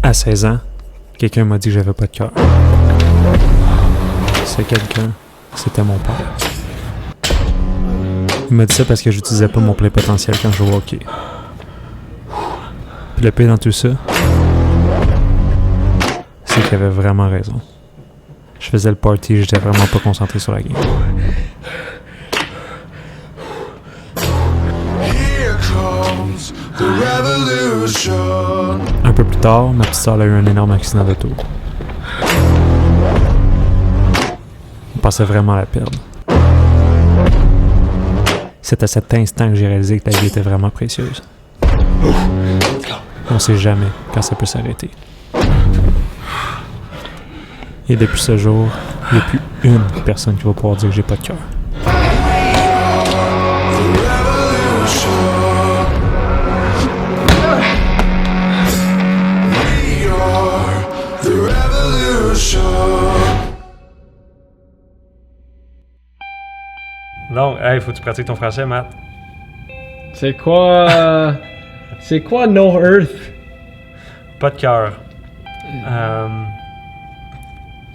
À 16 ans, quelqu'un m'a dit que j'avais pas de cœur. Ce quelqu'un, c'était mon père. Il m'a dit ça parce que j'utilisais pas mon plein potentiel quand je jouais au hockey. Puis le pire dans tout ça, c'est qu'il avait vraiment raison. Je faisais le party, j'étais vraiment pas concentré sur la game. Un peu plus tard, ma petite soeur a eu un énorme accident d'auto. On pensait vraiment la perdre. C'est à cet instant que j'ai réalisé que la vie était vraiment précieuse. On sait jamais quand ça peut s'arrêter. Et depuis ce jour, il n'y a plus une personne qui va pouvoir dire que j'ai pas de cœur. Donc, faut que tu pratiques ton français, Matt. C'est quoi No Earth? Pas de cœur.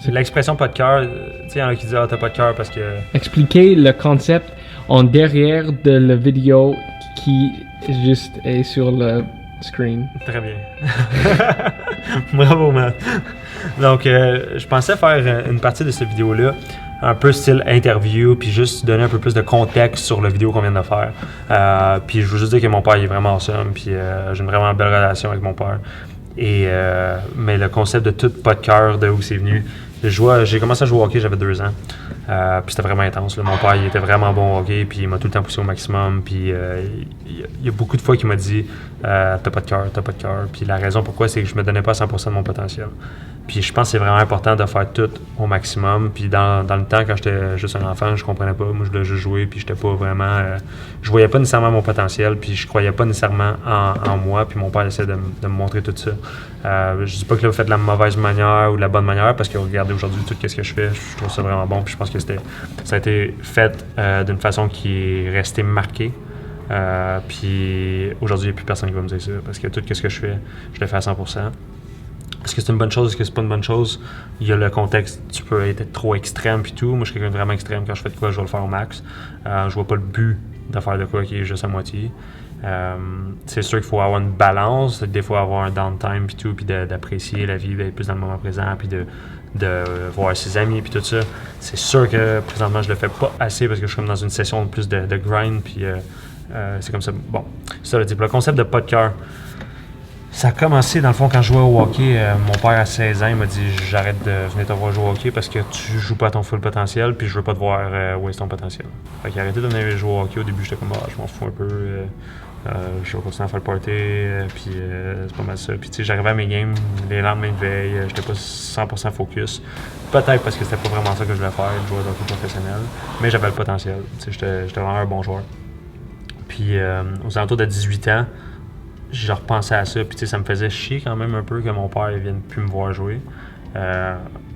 L'expression pas de cœur, tu sais, il y en a qui disent t'as pas de cœur parce que. Expliquez le concept en derrière de la vidéo qui juste est sur le screen. Très bien. Bravo, Matt. Donc, je pensais faire une partie de cette vidéo-là un peu style interview, puis juste donner un peu plus de contexte sur la vidéo qu'on vient de faire. Puis je veux juste dire que mon père il est vraiment awesome, puis j'ai une vraiment belle relation avec mon père. Mais le concept de tout pas de cœur, de où c'est venu, j'ai commencé à jouer au hockey, j'avais 2 ans. Puis c'était vraiment intense. Là. Mon père, il était vraiment bon au hockey, puis il m'a tout le temps poussé au maximum. Puis il y a beaucoup de fois qu'il m'a dit t'as pas de cœur, t'as pas de cœur. Puis la raison pourquoi, c'est que je me donnais pas 100% de mon potentiel. Puis je pense que c'est vraiment important de faire tout au maximum. Puis dans le temps, quand j'étais juste un enfant, je comprenais pas. Moi, je voulais juste jouer, puis j'étais pas vraiment. Je voyais pas nécessairement mon potentiel, puis je croyais pas nécessairement en moi. Puis mon père essayait de me montrer tout ça. Je dis pas que là, vous faites de la mauvaise manière ou de la bonne manière, parce que regardez aujourd'hui tout ce que je fais, je trouve ça vraiment bon. Puis je pense que ça a été fait d'une façon qui est restée marquée. Puis aujourd'hui, il n'y a plus personne qui va me dire ça, parce que tout ce que je fais, je le fais à 100%. Est-ce que c'est une bonne chose? Est-ce que c'est pas une bonne chose? Il y a le contexte, tu peux être trop extrême puis tout. Moi, je suis quelqu'un de vraiment extrême. Quand je fais de quoi, je vais le faire au max. Je vois pas le but de faire de quoi qui est juste à moitié. C'est sûr qu'il faut avoir une balance. Des fois, avoir un downtime puis tout, puis d'apprécier la vie, d'être plus dans le moment présent, puis de voir ses amis puis tout ça. C'est sûr que présentement, je le fais pas assez parce que je suis comme dans une session plus de grind, puis c'est comme ça. Bon, ça le dit. Le concept de pas de cœur. Ça a commencé, dans le fond, quand je jouais au hockey. Mon père, à 16 ans, il m'a dit « J'arrête de venir te voir jouer au hockey parce que tu joues pas à ton full potentiel, puis je veux pas te voir waste ton potentiel. » Fait qu'il a arrêté de venir jouer au hockey. Au début, j'étais comme « je m'en fous un peu. Je vais continuer à faire le party. Puis c'est pas mal ça. » Puis tu sais, j'arrivais à mes games, les lendemains de veille, j'étais pas 100% focus. Peut-être parce que c'était pas vraiment ça que je voulais faire, jouer au hockey professionnel. Mais j'avais le potentiel. Tu sais, j'étais vraiment un bon joueur. Puis aux alentours de 18 ans, je repensais à ça, puis tu sais, ça me faisait chier quand même un peu que mon père ne vienne plus me voir jouer. Mais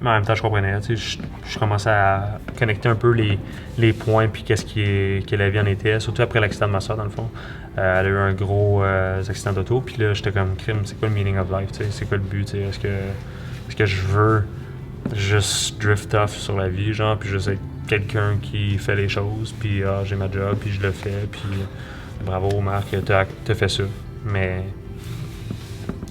en même temps, je comprenais, tu sais, je commençais à connecter un peu les points, puis qu'est-ce que la vie en était, surtout après l'accident de ma soeur, dans le fond. Elle a eu un gros accident d'auto, puis là, j'étais comme, crime, c'est quoi le meaning of life, tu sais, c'est quoi le but, tu sais, est-ce que je veux juste drift off sur la vie, genre, puis juste être quelqu'un qui fait les choses, puis j'ai ma job, puis je le fais, puis bravo, Marc, t'as fait ça. Mais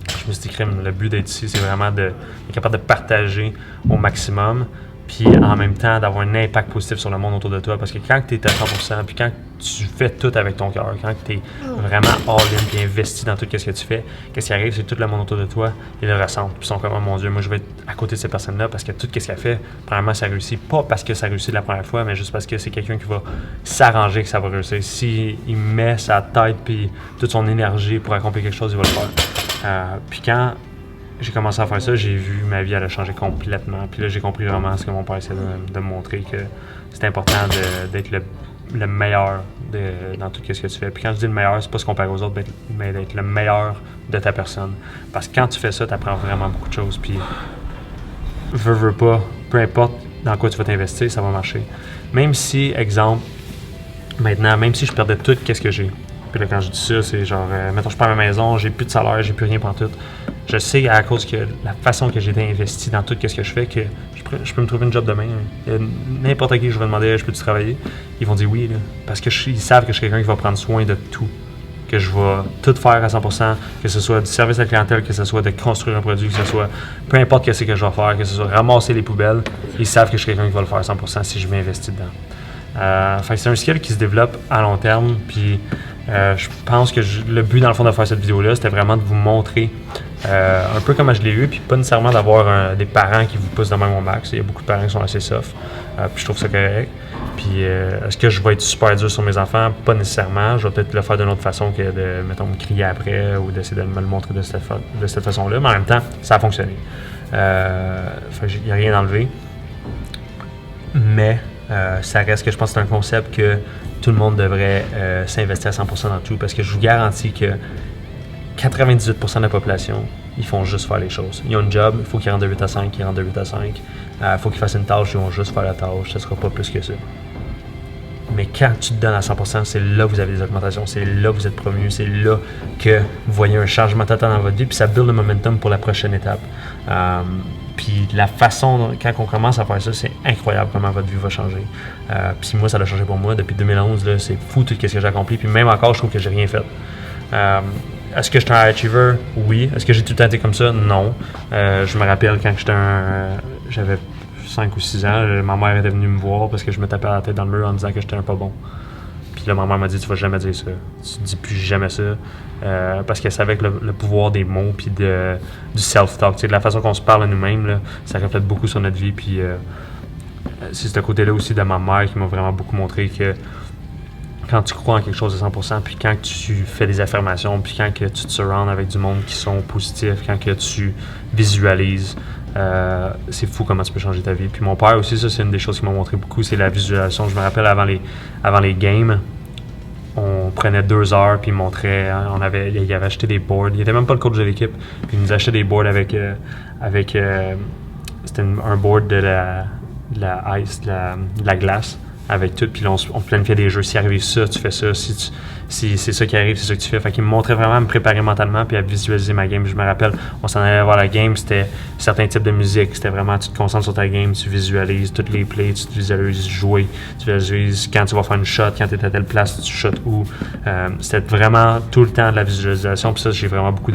je me suis dit, crème, le but d'être ici, c'est vraiment d'être capable de partager au maximum, puis en même temps d'avoir un impact positif sur le monde autour de toi. Parce que quand tu es à 100%, puis quand tu fais tout avec ton cœur, quand tu es vraiment all-in, puis investi dans tout ce que tu fais, qu'est-ce qui arrive, c'est que tout le monde autour de toi, ils le ressentent. Puis ils sont comme, oh mon Dieu, moi je vais être à côté de ces personnes-là parce que tout ce qu'elle fait, premièrement, ça réussit. Pas parce que ça réussit la première fois, mais juste parce que c'est quelqu'un qui va s'arranger que ça va réussir. S'il met sa tête puis toute son énergie pour accomplir quelque chose, il va le faire. Puis quand j'ai commencé à faire ça, j'ai vu ma vie elle a changé complètement. Puis là, j'ai compris vraiment ce que mon père essayait de me montrer, que c'est important d'être le meilleur dans tout ce que tu fais. Puis quand je dis le meilleur, c'est pas se comparer aux autres, mais d'être le meilleur de ta personne. Parce que quand tu fais ça, tu apprends vraiment beaucoup de choses. Puis veux pas, peu importe dans quoi tu vas t'investir, ça va marcher. Même si, exemple, maintenant, même si je perdais tout ce que j'ai, Puis là, quand je dis ça, c'est genre, mettons, je perds ma maison, j'ai plus de salaire, j'ai plus rien pantoute. Je sais à cause que la façon que j'ai été investi dans tout ce que je fais, que je peux me trouver une job demain. Il y a n'importe qui, je vais demander, je peux-tu travailler? Ils vont dire oui, là, parce qu'ils savent que je suis quelqu'un qui va prendre soin de tout. Que je vais tout faire à 100%, que ce soit du service à la clientèle, que ce soit de construire un produit, que ce soit peu importe ce que je vais faire, que ce soit ramasser les poubelles, ils savent que je suis quelqu'un qui va le faire à 100% si je m'investis dedans. Fait que c'est un skill qui se développe à long terme, puis je pense que le but dans le fond de faire cette vidéo-là, c'était vraiment de vous montrer un peu comment je l'ai eu, puis pas nécessairement d'avoir des parents qui vous poussent de même au max. Il y a beaucoup de parents qui sont assez soft, puis je trouve ça correct. Puis est-ce que je vais être super dur sur mes enfants? Pas nécessairement. Je vais peut-être le faire d'une autre façon que de, mettons, me crier après ou d'essayer de me le montrer de cette façon-là. Mais en même temps, ça a fonctionné. Il n'y a rien enlevé. Mais ça reste que je pense que c'est un concept que tout le monde devrait s'investir à 100% dans tout, parce que je vous garantis que 98% de la population, ils font juste faire les choses. Ils ont un job, il faut qu'ils rentrent de 8 à 5, ils rentrent de 8 à 5. Il faut qu'ils fassent une tâche, ils vont juste faire la tâche, ça ne sera pas plus que ça. Mais quand tu te donnes à 100%, c'est là que vous avez des augmentations, c'est là que vous êtes promu, c'est là que vous voyez un changement total dans votre vie, puis ça build le momentum pour la prochaine étape. Puis la façon, quand on commence à faire ça, c'est incroyable comment votre vie va changer. Puis moi, ça a changé pour moi. Depuis 2011, là, c'est fou tout ce que j'ai accompli. Puis même encore, je trouve que j'ai rien fait. Est-ce que j'étais un achiever? Oui. Est-ce que j'ai tout le temps été comme ça? Non. Je me rappelle quand j'avais 5 ou 6 ans, ma mère était venue me voir parce que je me tapais la tête dans le mur en disant que j'étais un pas bon. Puis là, ma mère m'a dit, tu vas jamais dire ça. Tu dis plus jamais ça. Parce qu'elle savait que le pouvoir des mots puis du self-talk, de la façon qu'on se parle à nous-mêmes, là, ça reflète beaucoup sur notre vie. Puis c'est ce côté-là aussi de ma mère qui m'a vraiment beaucoup montré que quand tu crois en quelque chose de 100%, puis quand tu fais des affirmations, puis quand que tu te surrounds avec du monde qui sont positifs, quand que tu visualises, c'est fou comment tu peux changer ta vie. Puis mon père aussi, ça c'est une des choses qui m'a montré beaucoup, c'est la visualisation. Je me rappelle avant les games, on prenait 2 heures puis il montrait, il avait acheté des boards, il était même pas le coach de l'équipe, puis il nous achetait des boards avec c'était un board de la ice, de la glace avec tout, puis là, on planifiait des jeux. S'il arrive ça, tu fais ça. Si c'est ça qui arrive, c'est ça que tu fais. Fait qu'il me montrait vraiment à me préparer mentalement puis à visualiser ma game. Je me rappelle, on s'en allait voir la game, c'était certains types de musique. C'était vraiment, tu te concentres sur ta game, tu visualises toutes les plays, tu te visualises jouer, tu visualises quand tu vas faire une shot, quand tu es à telle place, tu shots où. C'était vraiment tout le temps de la visualisation. Puis ça, j'ai vraiment beaucoup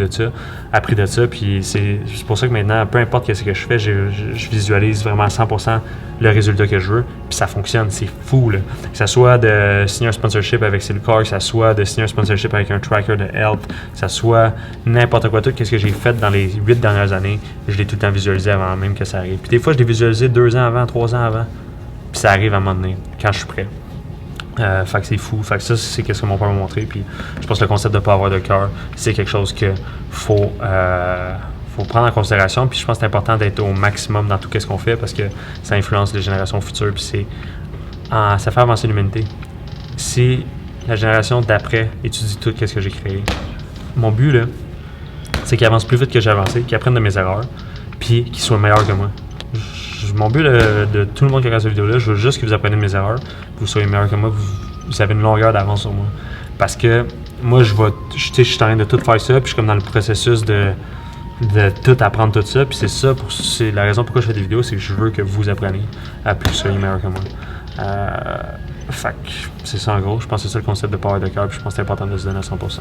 appris de ça. Puis c'est pour ça que maintenant, peu importe ce que je fais, je visualise vraiment à 100% le résultat que je veux. Puis ça fonctionne, c'est fou, là. Que ça soit de signer un sponsorship avec Silcar, que ça soit de signer un sponsorship avec un tracker de health, que ça soit n'importe quoi, tout ce que j'ai fait dans les 8 dernières années, je l'ai tout le temps visualisé avant même que ça arrive. Puis des fois, je l'ai visualisé 2 ans avant, 3 ans avant, puis ça arrive à un moment donné, quand je suis prêt. Fait que c'est fou. Fait que ça, c'est ce que mon père m'a montré. Puis je pense que le concept de ne pas avoir de cœur, c'est quelque chose que faut prendre en considération. Puis je pense que c'est important d'être au maximum dans tout ce qu'on fait parce que ça influence les générations futures. Puis ça fait avancer l'humanité. Si la génération d'après étudie tout ce que j'ai créé, mon but, là, c'est qu'ils avancent plus vite que j'ai avancé, qu'ils apprennent de mes erreurs, puis qu'ils soient meilleurs que moi. Mon but de tout le monde qui regarde cette vidéo-là, je veux juste que vous appreniez de mes erreurs, que vous soyez meilleurs que moi, vous avez une longueur d'avance sur moi. Parce que moi, je suis en train de tout faire ça, puis je suis comme dans le processus de tout apprendre tout ça, puis c'est la raison pourquoi je fais des vidéos, c'est que je veux que vous appreniez à plus soyez meilleurs que moi. Fait que c'est ça en gros, je pense que c'est ça le concept de power de cœur, puis je pense que c'est important de se donner à 100%.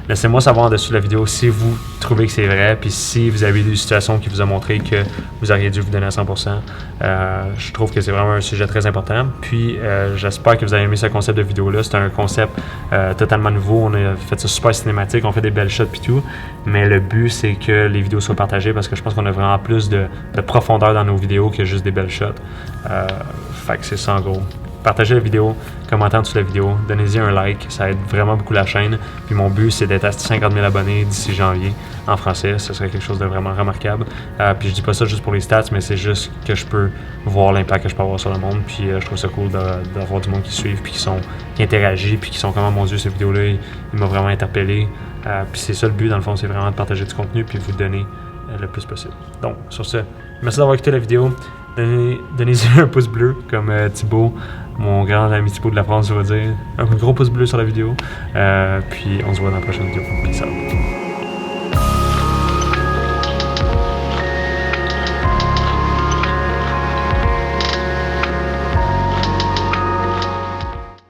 Laissez-moi savoir en dessous de la vidéo si vous trouvez que c'est vrai, puis si vous avez des situations qui vous ont montré que vous auriez dû vous donner à 100%. Je trouve que c'est vraiment un sujet très important, puis j'espère que vous avez aimé ce concept de vidéo-là. C'est un concept totalement nouveau, on a fait ça super cinématique, on fait des belles shots puis tout, mais le but c'est que les vidéos soient partagées parce que je pense qu'on a vraiment plus de profondeur dans nos vidéos que juste des belles shots. Fait que c'est ça en gros. Partagez la vidéo, commentez en dessous de la vidéo, donnez-y un like, ça aide vraiment beaucoup la chaîne. Puis mon but, c'est d'être à 50 000 abonnés d'ici janvier en français. Ce serait quelque chose de vraiment remarquable. Puis je dis pas ça juste pour les stats, mais c'est juste que je peux voir l'impact que je peux avoir sur le monde. Puis je trouve ça cool d'avoir du monde qui suivent, puis qui interagit, puis qui sont comme, mon Dieu, cette vidéo-là, il m'a vraiment interpellé. Puis c'est ça le but, dans le fond, c'est vraiment de partager du contenu, puis vous donner le plus possible. Donc, sur ce, merci d'avoir écouté la vidéo. Donnez-y un pouce bleu comme Thibaut mon grand ami Thibaut de la France va dire. Un gros pouce bleu sur la vidéo. Puis on se voit dans la prochaine vidéo. Peace out.